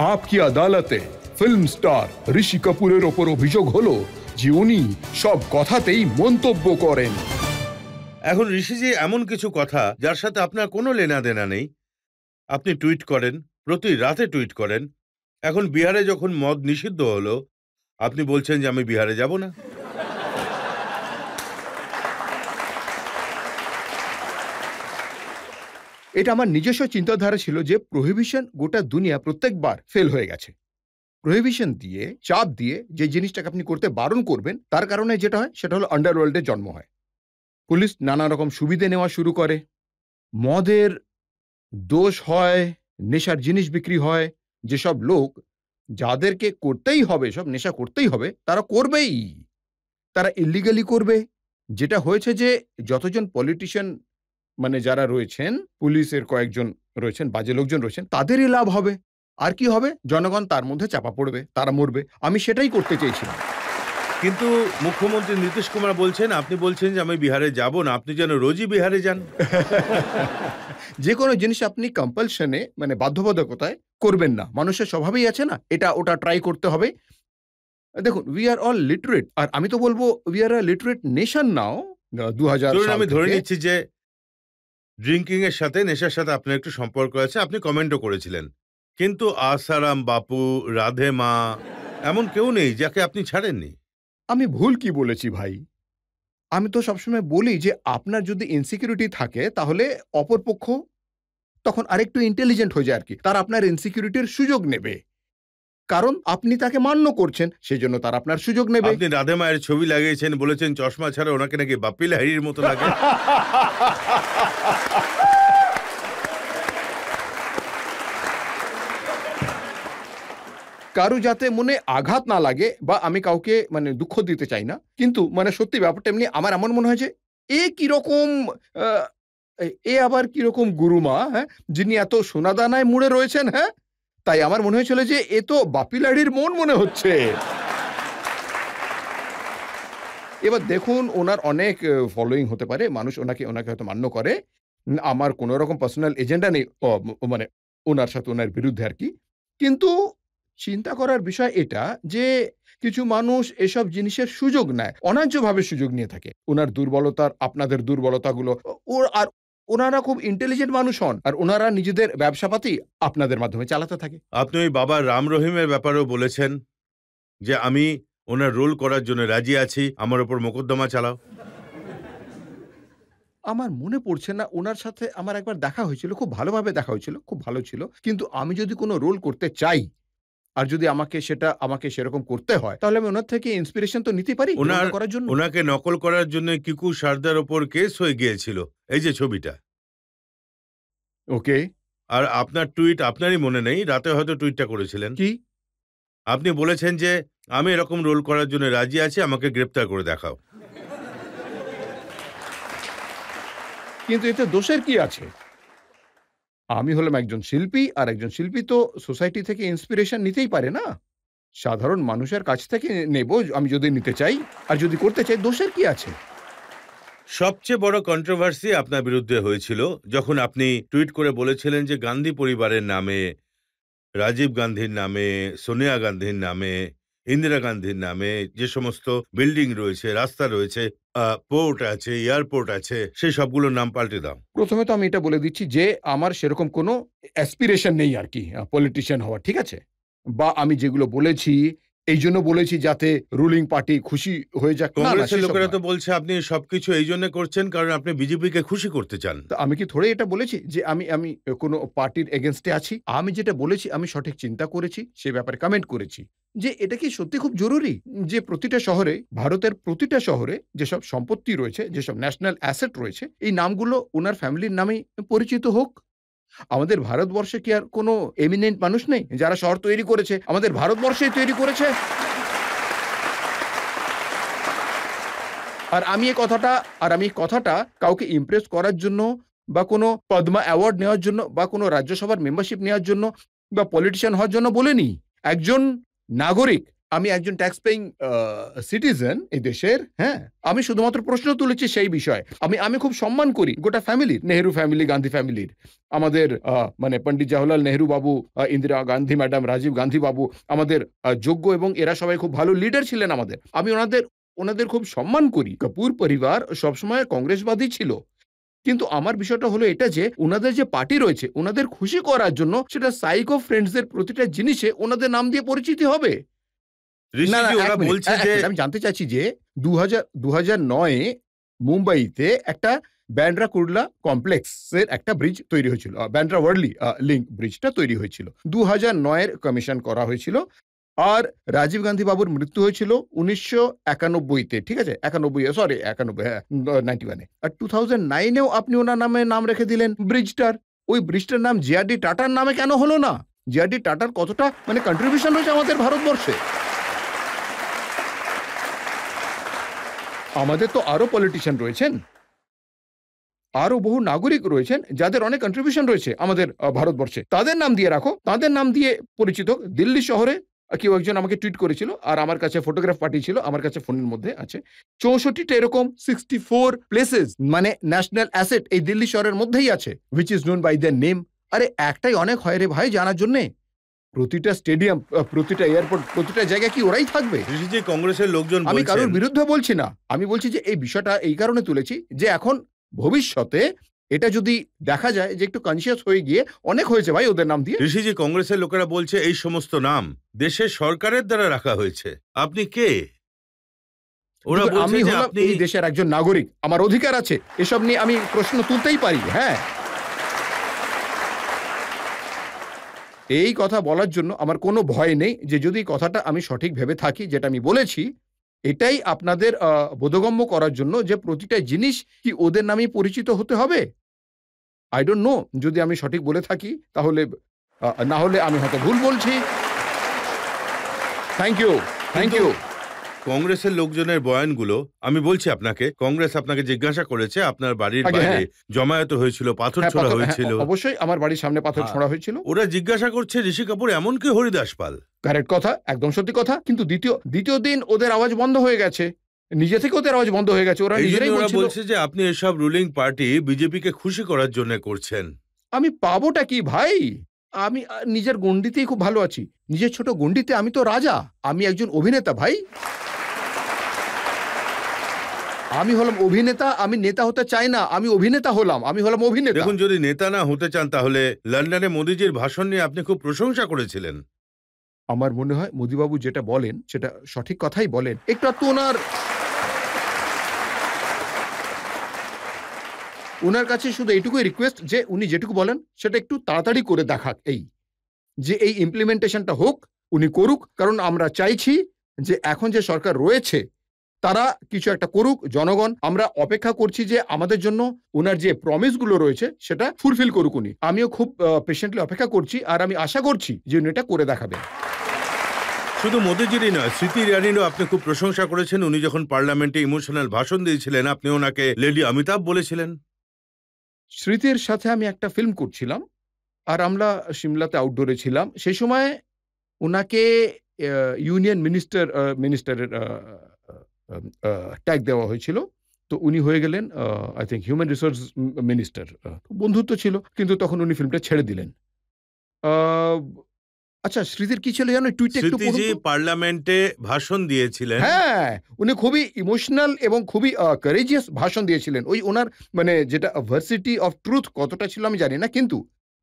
Up কি আদালতে film star ঋষি কাপুরের ওপর অভিযোগ হলো যে উনি সব কথাতেই মন্তব্য করেন। এখন ঋষিজি এমন কিছু কথা যার সাথে আপনার কোনো লেনা দেনা নেই, আপনি টুইট করেন, প্রতি রাতে টুইট করেন। এখন বিহারে যখন মদ নিষিদ্ধ হলো, আপনি বলছেন যে আমি বিহারে যাব না। এটা আমার নিজস্ব চিন্তাধারা ছিল যে প্রোহিবিশন গোটা দুনিয়া প্রত্যেকবার ফেল হয়ে গেছে। প্রোহিবিশন দিয়ে চাপ দিয়ে যে জিনিসটাকে আপনি করতে বারণ করবেন, তার কারণে যেটা হয় সেটা হলো আন্ডারওয়ার্ল্ডের জন্ম হয়। পুলিশ নানা রকম সুবিধে নেওয়া শুরু করে, মদের দোষ হয়, নেশার জিনিস বিক্রি হয়। যেসব লোক যাদেরকে করতেই হবে, সব নেশা করতেই হবে, তারা করবেই, তারা ইলিগালি করবে। যেটা হয়েছে যে যতজন পলিটিশিয়ান মানে যারা রয়েছেন, পুলিশের কয়েকজন রয়েছেন, বাজে লোকজন রয়েছেন, তাদেরই লাভ হবে। আর কি হবে? জনগণ তার মধ্যে চাপা পড়বে, তারা মরবে। আমি সেটাই করতে চেয়েছিলাম। কিন্তু মুখ্যমন্ত্রী নীতিশ কুমার বলছেন, আপনি বলছেন যে আমি বিহারে যাব না, আপনি যেন রোজই বিহারে যান। যে কোনো জিনিস আপনি কম্পালশনে মানে বাধ্যবাধকতায় করবেন না। মানুষের স্বভাবেই আছে না, এটা ওটা ট্রাই করতে হবে। দেখুন, উই আর অল লিটারেট, আর আমি তো বলবো we are a literate nation now. 2000 ধরুন সাল আমি ধরে থেকে নিচ্ছি যে ড্রিঙ্কিং এর সাথে, নেশার সাথে আপনার একটু সম্পর্ক আছে, আপনি কমেন্টও করেছিলেন, কিন্তু আসারাম বাপু, রাধে মা, এমন কেউ নেই যাকে আপনি ছাড়েননি। আমি ভুল কি বলেছি ভাই? আমি তো সবসময় বলি যে আপনার যদি ইনসিকিউরিটি থাকে তাহলে অপরপক্ষ তখন আরেকটু ইন্টেলিজেন্ট হয়ে যায় আর কি। তারা আপনার ইনসিকিউরিটির সুযোগ নেবে, কারণ আপনি তাকে মান্য করছেন, সেজন্য তারা আপনার সুযোগ নেবে। আপনি রাধে মায়ের ছবি লাগিয়েছেন, বলেছেন চশমা ছাড়া ওনাকে নাকি বাপ্পি লাহিড়ির মতো লাগে। কারো যাতে মনে আঘাত না লাগে, বা আমি কাউকে মানে দুঃখ দিতে চাই না, কিন্তু মানে সত্যি ব্যাপারটা এমনি আমার এমন মনে হয় যে এ কিরকম আহ, এ আবার কিরকম গুরুমা, হ্যাঁ, যিনি এত সোনাদানায় মুড়ে রয়েছেন, হ্যাঁ। তাই আমার মনে হয়েছিল যে এ তো বাপি লাহিড়ির মন মনে হচ্ছে। এবার দেখুন, ওনার অনেক ফলোয়িং হতে পারে, মানুষ ওনাকে ওনাকে হয়তো মান্য করে। আমার কোনো রকম পার্সোনাল এজেন্ডা নেই মানে ওনার সাথে ওনার বিরুদ্ধে আর কি। কিন্তু চিন্তা করার বিষয় এটা যে কিছু মানুষ এসব জিনিসের সুযোগ নেয়, অন্যায্যভাবে সুযোগ নিয়ে থাকে। ওনার দুর্বলতার, আপনাদের দুর্বলতাগুলো আর ওনারা খুব ইন্টেলিজেন্ট মানুষ হন, আর ওনারা নিজেদের ব্যবসাপাতি আপনাদের মাধ্যমে চালাতে থাকে। আপনি ওই বাবা রাম রহিমের ব্যাপারেও বলেছেন যে আমি ওনার রোল করার জন্য রাজি আছি, আমার ওপর মোকদ্দমা চালাও। আমার মনে পড়ছে না, ওনার সাথে আমার একবার দেখা হয়েছিল, খুব ভালোভাবে দেখা হয়েছিল, খুব ভালো ছিল। কিন্তু আমি যদি কোনো রোল করতে চাই, আর যদি আমাকে সেরকম করতে হয়, তাহলে আমি ওনার থেকে ইন্সপিরেশন তো নিতেই পারি রোলটা করার জন্য। ওনাকে নকল করার জন্য কিকু সারদার ওপর কেস হয়ে গিয়েছিল, এই যে ছবিটা। ওকে। আর আপনার টুইট আপনারই মনে নেই, রাতে হয়তো টুইটটা করেছিলেন। কি? আপনি বলেছেন যে আমি এরকম রোল করার জন্য রাজি আছি, আমাকে গ্রেপ্তার করে দেখাও। কিন্তু এতে দোষের কি আছে? আমি হলাম একজন শিল্পী, আর একজন শিল্পী তো সোসাইটি থেকে ইন্সপিরেশন নিতেই পারে না? সাধারণ মানুষের কাছ থেকে নেব আমি যদি নিতে চাই, আর যদি করতে চাই, দোষের কি আছে? সবচেয়ে বড় কন্ট্রোভার্সি আপনার বিরুদ্ধে হয়েছিল যখন আপনি টুইট করে বলেছিলেন যে গান্ধী পরিবারের নামে, রাজীব গান্ধীর নামে, সোনিয়া গান্ধীর নামে, ইন্দিরা গান্ধীর নামে যে সমস্ত বিল্ডিং রয়েছে, রাস্তা রয়েছে, পোর্ট আছে, এয়ারপোর্ট আছে, সেই সবগুলোর নাম পাল্টে দাও। প্রথমে তো আমি এটা বলে দিচ্ছি যে আমার সেরকম কোনো অ্যাসপিরেশন নেই আর কি পলিটিশিয়ান হওয়ার, ঠিক আছে? বা আমি যেগুলো বলেছি এই জন্য বলেছি যাতে রুলিং পার্টি খুশি হয়ে যাক, না না, কংগ্রেসের সেসব লোকেরা না। তো বলছে আপনি সবকিছু এই জন্য করছেন কারণ আপনি বিজেপিকে খুশি করতে চান। তো আমি কি থোড়ে এটা বলেছি যে আমি আমি কোনো পার্টির এগেইনস্টে আছি? আমি যেটা বলেছি আমি সঠিক চিন্তা করেছি, সে ব্যাপারে কমেন্ট করেছি। যে এটা কি সত্যি খুব জরুরি যে প্রতিটা শহরে, ভারতের প্রতিটা শহরে যেসব সম্পত্তি রয়েছে, যেসব ন্যাশনাল অ্যাসেট রয়েছে, এই নামগুলো উনার ফ্যামিলির নামেই পরিচিত হোক? আমাদের ভারতবর্ষে কি আর কোনো এমিনেন্ট মানুষ নেই যারা শহর তৈরি করেছে? আমাদের ভারতবর্ষেই তৈরি করেছে। আর আমি এই কথাটা কাউকে ইমপ্রেস করার জন্য, বা কোনো পদ্মা অ্যাওয়ার্ড নেওয়ার জন্য, বা কোনো রাজ্যসভার মেম্বারশিপ নেওয়ার জন্য, বা পলিটিশিয়ান হওয়ার জন্য বলিনি। একজন নাগরিক আমি একজন ট্যাক্স পেইং সিটিজেন এই দেশের, হ্যাঁ, আমি শুধুমাত্র প্রশ্ন তুলেছি সেই বিষয়। আমি খুব সম্মান করি গোটা ফ্যামিলির, নেহেরু ফ্যামিলি, গান্ধী ফ্যামিলির, আমাদের মানে পণ্ডিত জওহরলাল নেহেরু বাবু, ইন্দিরা গান্ধী ম্যাডাম, রাজীব গান্ধী বাবু, আমাদের যোগ্য, এবং এরা সবাই খুব ভালো লিডার ছিলেন আমাদের। আমি ওনাদের খুব সম্মান করি। কাপুর পরিবার সবসময় কংগ্রেসবাদী ছিল, কিন্তু আমার বিষয়টা হলো এটা যে ওনাদের যে পার্টি রয়েছে, ওনাদের খুশি করার জন্য সেটা সাইকো ফ্রেন্ডসদের প্রতিটা জিনিসে ওনাদের নাম দিয়ে পরিচিতি হবে। না, ঋষিজি, ওরা বলছে যে আমি জানতে চাচ্ছি যে 2009-এ মুম্বাইতে একটা ব্যান্ড্রা কুর্লা কমপ্লেক্সের একটা ব্রিজ তৈরি হয়েছিল, ব্যান্ড্রা ওয়ার্লি লিঙ্ক ব্রিজটা তৈরি হয়েছিল 2009-এর কমিশন করা হয়েছিল। আর রাজীব গান্ধী বাবুর মৃত্যু হয়েছিল 1991-তে, ঠিক আছে, 91, হ্যাঁ, 91-এ। আর 2009-এও আপনি ওনার নামে নাম রেখে দিলেন ব্রিজটার। ওই ব্রিজটার নাম জিআরডি টাটার নামে কেন হলো না? জিআরডি টাটার কতটা মানে কন্ট্রিবিউশন রয়েছে আমাদের ভারতবর্ষে। আমাদের তো আরো পলিটিশিয়ান রয়েছেন, আরো বহু নাগরিক রয়েছেন যাদের অনেক কন্ট্রিবিউশন রয়েছে আমাদের ভারতবর্ষে। তাদের নাম দিয়ে রাখো, তাদের নাম দিয়ে পরিচিত। দিল্লি শহরে কেউ একজন আমাকে টুইট করেছিল, আর আমার কাছে ফটোগ্রাফ পাঠিয়েছিল, আমার কাছে ফোনের মধ্যে আছে। 64টা এরকম 64 প্লেসেস মানে ন্যাশনাল অ্যাসেট এই দিল্লি শহরের মধ্যেই আছে, which is known by the name. আরে একটাই অনেক হয় রে ভাই জানার জন্যে। প্রতিটা স্টেডিয়াম, প্রতিটা এয়ারপোর্ট, প্রতিটা জায়গায় কি ওরাই থাকবে? ঋষিজি, কংগ্রেসের লোকজন আমি বলছেন, কারোর বিরুদ্ধে বলছি না, আমি বলছি যে এই বিষয়টা এই কারণে তুলেছি যে এখন ভবিষ্যতে এটা যদি দেখা যায় যে একটু কনসিয়াস হয়ে গিয়ে অনেক হয়েছে ভাই ওদের নাম দিয়ে। ঋষিজি, কংগ্রেসের লোকেরা বলছে এই সমস্ত নাম দেশের সরকারের দ্বারা রাখা হয়েছে। আপনি কে? ওরা দেখুন, বলছে আমি যে হলাম আপনি এই দেশের একজন নাগরিক, আমার অধিকার আছে, এসব নিয়ে আমি প্রশ্ন তুলতেই পারি। হ্যাঁ, এই কথা বলার জন্য আমার কোনো ভয় নেই যে যদি কথাটা আমি সঠিক ভেবে থাকি, যেটা আমি বলেছি, এটাই আপনাদের বোধগম্য করার জন্য যে প্রতিটা জিনিস কি ওদের নামেই পরিচিত হতে হবে। আই ডোন্ট নো, যদি আমি সঠিক বলে থাকি তাহলে, না হলে আমি হয়তো ভুল বলছি। থ্যাংক ইউ, থ্যাংক কিন্তু ইউ। কংগ্রেসের লোকজনের বয়ানগুলো, আমি বলছি আপনাকে, কংগ্রেস আপনাকে জিজ্ঞাসা করেছে আপনার বাড়ির আগে বাইরে হ্যাঁ, জমায়েত হয়েছিল, পাথর হ্যাঁ, ছোড়া হ্যাঁ, হয়েছিল। অবশ্যই আমার বাড়ির সামনে পাথর হ্যাঁ, ছোঁড়া হয়েছিল। ওরা জিজ্ঞাসা করছে ঋষি কাপুর এমন কি হরিদাস পাল? কারেক্ট কথা, একদম সত্যি কথা। কিন্তু দ্বিতীয় দিন ওদের আওয়াজ বন্ধ হয়ে গেছে, নিজে থেকে ওদের আওয়াজ বন্ধ হয়ে গেছে, ওরা এই জন্য নিজেরাই ওরা বলছিল। বলছে যে আপনি এসব রুলিং পার্টি বিজেপিকে খুশি করার জন্য করছেন। আমি পাবোটা কি ভাই? আমি নিজের গণ্ডিতেই খুব ভালো আছি, নিজের ছোট গণ্ডিতে আমি তো রাজা। আমি একজন অভিনেতা ভাই, আমি হলাম অভিনেতা। আমি নেতা হতে চাই না, আমি অভিনেতা হলাম, আমি হলাম অভিনেতা। দেখুন, যদি নেতা না হতে চান তাহলে লন্ডনে মোদিজির ভাষণ নিয়ে আপনি খুব প্রশংসা করেছিলেন। আমার মনে হয় মোদিবাবু যেটা বলেন সেটা সঠিক কথাই বলেন। একটু তো ওনার কাছে শুধু এইটুকুই রিকোয়েস্ট যে উনি যেটুকু বলেন সেটা একটু তাড়াতাড়ি করে দেখাক, এই যে এই ইমপ্লিমেন্টেশনটা হোক, উনি করুক। কারণ আমরা চাইছি যে এখন যে সরকার রয়েছে তারা কিছু একটা করুক। জনগণ আমরা অপেক্ষা করছি যে আমাদের জন্য ওনার যে প্রমিসগুলো রয়েছে সেটা ফুলফিল করুক উনি। আমিও খুব পেশেন্টলি অপেক্ষা করছি, আর আমি আশা করছি যে উনি এটা করে দেখাবেন। শুধু মোদিজিরই নয়, স্মৃতি ইরানিরও আপনি খুব প্রশংসা করেছেন। উনি যখন পার্লামেন্টে ইমোশনাল ভাষণ দিয়েছিলেন, আপনি ওনাকে লেডি অমিতাভ বলেছিলেন। স্মৃতির সাথে আমি একটা ফিল্ম করছিলাম, আর আমরা সিমলাতে আউটডোরে ছিলাম। সেই সময় উনাকে ইউনিয়ন মিনিস্টারের ট্যাগ দেওয়া হয়েছিল। তো উনি হয়ে গেলেন I think human resource minister. বন্ধুত্ব ছিল, কিন্তু তখন উনি ফিল্মটা ছেড়ে দিলেন। আচ্ছা, স্মৃতির কি ছিল জানো? টুইটটা একটু পড়ুন স্মৃতিজি তো। পার্লামেন্টে ভাষণ দিয়েছিলেন। হ্যাঁ, উনি খুবই ইমোশনাল এবং খুবই কারেজিয়াস ভাষণ দিয়েছিলেন। ওই ওনার মানে যেটা ভার্সিটি অফ ট্রুথ কতটা ছিল আমি জানি না, কিন্তু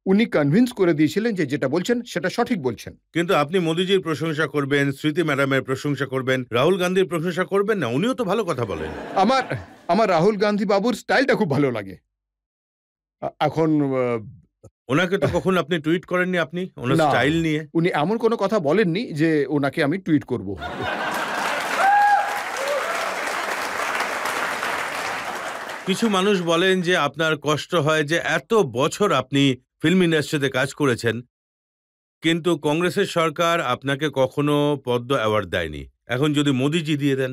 উনি কনভিন্স করে দিয়েছিলেন যে যেটা বলছেন সেটা সঠিক বলছেন। কিন্তু আপনি মোদিজির প্রশংসা করবেন, স্মৃতি ম্যাডামের প্রশংসা করবেন, রাহুল গান্ধীর প্রশংসা করবেন না? উনিও তো ভালো কথা বলেন। আমার আমার রাহুল গান্ধী বাবুর স্টাইলটা খুব ভালো লাগে। এখন ওনাকে তো কখন আপনি টুইট করেননি, আপনি ওনার না, স্টাইল নিয়ে? উনি এমন কোনো কথা বলেননি যে ওনাকে আমি টুইট করব। কিছু মানুষ বলেন যে আপনার কষ্ট হয় যে এত বছর আপনি ফিল্ম ইন্ডাস্ট্রিতে কাজ করেছেন, কিন্তু কংগ্রেসের সরকার আপনাকে কখনো পদ্ম অ্যাওয়ার্ড দেয়নি। এখন যদি মোদিজি দিয়ে দেন?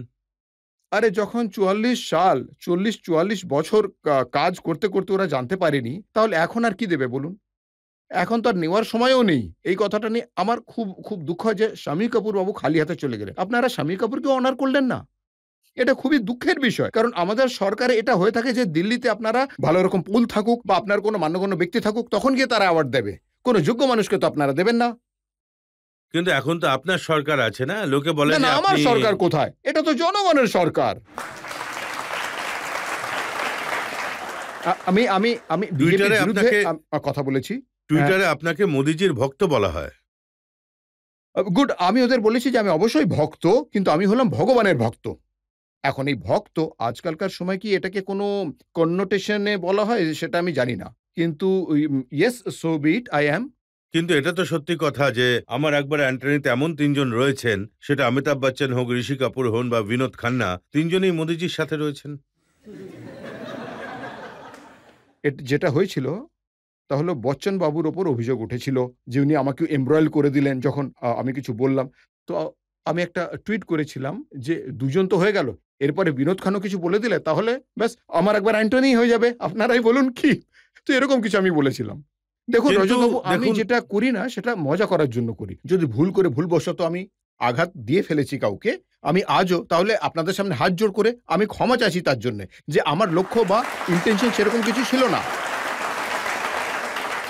আরে যখন 40-44 বছর কাজ করতে করতে ওরা জানতে পারেনি, তাহলে এখন আর কি দেবে বলুন? এখন তো আর নেওয়ার সময়ও নেই। এই কথাটা নিয়ে আমার খুব, খুব দুঃখ হয় যে শামী কাপুর বাবু খালি হাতে চলে গেলেন। আপনারা শামী কাপুরকেও অনার করলেন না। এটা খুবই দুঃখের বিষয়। কারণ আমাদের সরকারে এটা হয়ে থাকে যে দিল্লিতে আপনারা ভালো রকম পুল থাকুক বা আপনার কোনো মান্যগণ্য ব্যক্তি থাকুক তখন গিয়ে তারা অ্যাওয়ার্ড দেবে। কোনো যোগ্য মানুষকে তো আপনারা দেবেন না। কিন্তু এখন তো আপনার সরকার আছে না, লোকে বলে না, যে না, আমার আপনি সরকার কোথায়? এটা তো জনগণের সরকার। আমি আমি আমি বিজেপির টুইটারে বিরুদ্ধে আপনাকে কথা বলেছি। টুইটারে আপনাকে মোদিজির ভক্ত বলা হয়। গুড, আমি ওদের বলেছি যে আমি অবশ্যই ভক্ত, কিন্তু আমি হলাম ভগবানের ভক্ত। এখন এই ভক্ত আজকালকার সময় কি এটাকে কোনো কন্নোটেশন এ বলা হয় সেটা আমি জানি না। কিন্তু yes, so be it, I am. কিন্তু এটা তো সত্যি কথা যে আমার একবার অ্যান্টনিতে এমন ৩ জন রয়েছেন, সেটা অমিতাভ বচ্চন হোক, ঋষি কাপুর হন বা বিনোদ খান্না, ৩ জনই মোদিজির সাথে রয়েছেন। যেটা হয়েছিল তা হলো বচ্চন বাবুর ওপর অভিযোগ উঠেছিল যে উনি আমাকে এমব্রয়েল করে দিলেন যখন আমি কিছু বললাম। তো আমি একটা টুইট করেছিলাম যে ২ জন তো হয়ে গেল। এরপরে বিনোদ খানও কিছু বলে দিলে তাহলে ব্যাস আমার একবার অ্যান্টনিই হয়ে যাবে। আপনারাই বলুন কি? তো এরকম কিছু আমি বলেছিলাম। দেখুন কিন্তু রজতবাবু, আমি দেখুন, যেটা করি না সেটা মজা করার জন্য করি। যদি ভুল করে ভুলবশত আমি আঘাত দিয়ে ফেলেছি কাউকে, আমি আজও তাহলে আপনাদের সামনে হাত জোড় করে আমি ক্ষমা চাইছি তার জন্যে। যে আমার লক্ষ্য বা ইনটেনশন সেরকম কিছু ছিল না।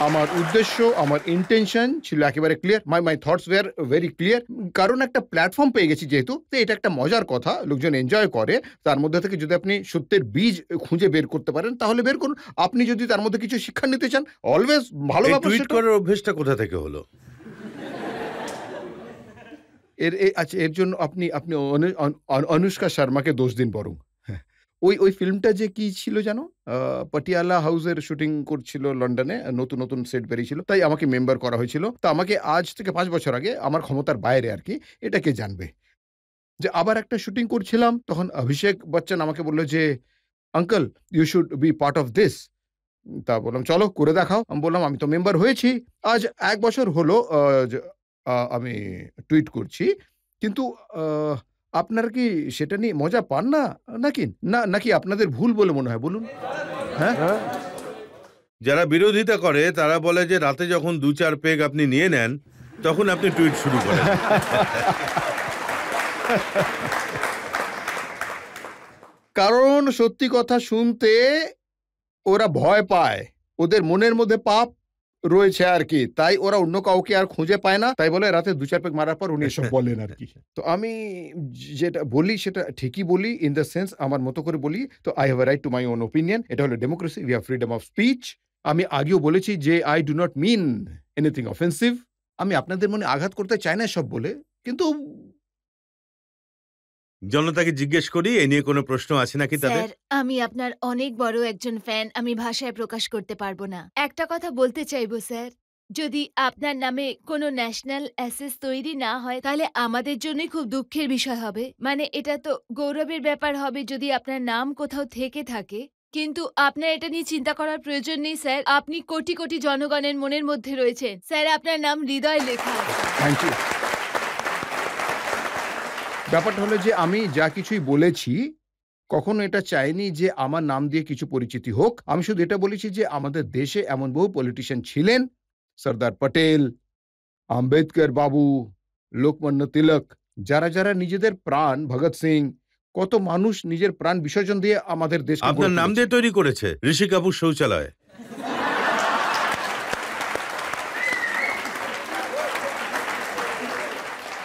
আমার উদ্দেশ্য, আমার ইন্টেনশন ছিল একেবারে clear. My thoughts were very clear. কারণ একটা প্ল্যাটফর্ম পেয়ে গেছি যেহেতু, তো এটা একটা মজার কথা। লোকজন এনজয় করে। তার মধ্যে থেকে যদি আপনি সত্যের বীজ খুঁজে বের করতে পারেন তাহলে বের করুন। আপনি যদি তার মধ্যে কিছু শিক্ষা নিতে চান, অলওয়েজ ভালো এই ব্যাপার টুইট সেটা। করার অভ্যেসটা কোথা থেকে হলো? আচ্ছা, এর জন্য আপনি আপনি অনুষ্কা শর্মাকে দোষ দিন বরং। হ্যাঁ, ওই ফিল্মটা যে কি ছিল যেন? পাটিয়ালা হাউসের শুটিং করছিল লন্ডনে। নতুন, নতুন সেট বেরিয়েছিল। তাই আমাকে মেম্বার করা হয়েছিল। তো আমাকে আজ থেকে ৫ বছর আগে, আমার ক্ষমতার বাইরে আরকি, এটা কে জানবে? যে আবার একটা শুটিং করছিলাম তখন অভিষেক বচ্চন আমাকে বলল যে, "uncle, you should be part of this." তা বললাম, "চলো করে দেখাও।" আমি বললাম, "আমি তো মেম্বার হয়েছি।" আজ ১ বছর হলো আমি টুইট করছি। কিন্তু আ আপনারা কি সেটা নিয়ে মজা পান না? নাকি নাকি আপনাদের ভুল বলে মনে হয় বলুন? হ্যাঁ? যারা বিরোধিতা করে তারা বলে যে রাতে যখন ২-৪ পেগ আপনি নিয়ে নেন, তখন আপনি টুইট শুরু করেন। কারণ সত্যি কথা শুনতে ওরা ভয় পায়। ওদের মনের মধ্যে পাপ রয়েছে আরকি। তাই ওরা অন্য কাউকে আর খুঁজে পায় না। তাই বলে রাতে ২-৪ পেগ মারার পর উনি এসব বলেন আরকি। তো আমি যেটা বলি সেটা ঠিকই বলি, ইন দ্য সেন্স আমার মতো করে বলি। তো I have a right to my own opinion. এটা হলো democracy. We have freedom of speech. আমি আগেও বলেছি যে I do not mean anything offensive. আমি আপনাদের মনে আঘাত করতে চাই না এসব বলে। কিন্তু জনতাকে জিজ্ঞেস করি, এ নিয়ে কোনো প্রশ্ন আছে নাকি তাদের? স্যার, আমি আপনার অনেক বড় একজন ফ্যান। আমি ভাষায় প্রকাশ করতে পারবো না। একটা কথা বলতে চাইবো স্যার, যদি আপনার নামে কোনো ন্যাশনাল অ্যাসেস তৈরি না হয়, তাহলে আমাদের জন্যই খুব দুঃখের বিষয় হবে। মানে এটা তো গৌরবের ব্যাপার হবে যদি আপনার নাম কোথাও থেকে থাকে। কিন্তু আপনার এটা নিয়ে চিন্তা করার প্রয়োজন নেই স্যার। আপনি কোটি, কোটি জনগণের মনের মধ্যে রয়েছেন। স্যার, আপনার নাম হৃদয়ে লেখা আছে। Thank you. ব্যাপারটা হলো যে আমি যা কিছুই বলেছি, কখনো এটা চাইনি যে আমার নাম দিয়ে কিছু পরিচিতি হোক। আমি শুধু এটা বলেছি যে আমাদের দেশে এমন বহু পলিটিশিয়ান ছিলেন, সর্দার প্যাটেল, আম্বেদকর বাবু, লোকমান্য তিলক, যারা নিজেদের প্রাণ, ভগৎ সিং, কত মানুষ নিজের প্রাণ বিসর্জন দিয়ে আমাদের দেশকে গড়ে আপনার নাম তুলেছে। দিয়ে তৈরি করেছে ঋষি কাপুর শৌচালয়।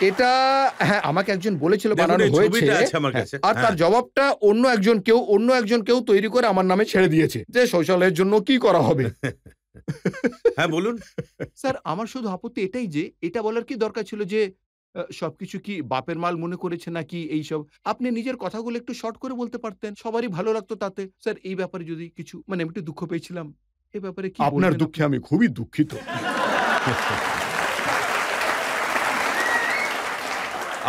এটা হ্যাঁ, আমাকে একজন বলেছিল দেখুন, বানানো এই হয়েছে। ছবিটা আছে আমার হ্যাঁ, কাছে। আর তার হ্যাঁ। জবাবটা অন্য একজন কেউ তৈরি করে আমার নামে ছেড়ে দিয়েছে যে শৌচালয়ের জন্য কি করা হবে। হ্যাঁ, বলুন। স্যার, আমার শুধু আপত্তি এটাই যে এটা বলার কি দরকার ছিল যে সবকিছু কি বাপের মাল মনে করেছে নাকি এইসব? আপনি নিজের কথাগুলো একটু শর্ট করে বলতে পারতেন। সবারই ভালো লাগতো তাতে। স্যার, এই ব্যাপারে যদি কিছু মানে আমি একটু দুঃখ পেয়েছিলাম। এ ব্যাপারে কি আপনার বলবেন দুঃখে আমি খুবই দুঃখিত।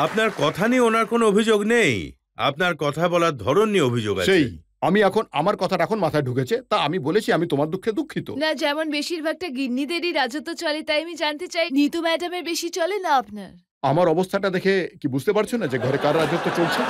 আপনার কথা নিয়ে ওনার কোনো অভিযোগ নেই। আপনার কথা বলার ধরন নিয়ে অভিযোগ আছে। সেই আমি এখন আমার কথাটা এখন মাথায় ঢুকেছে। তা আমি বলেছি আমি তোমার দুঃখে দুঃখিত। না, যেমন বেশিরভাগটা গিন্নিদেরই রাজত্ব চলে, তাই আমি জানতে চাই নিতু ম্যাডামের বেশি চলে না আপনার? আমার অবস্থাটা দেখে কি বুঝতে পারছো না যে ঘরে কার রাজত্ব চলছে?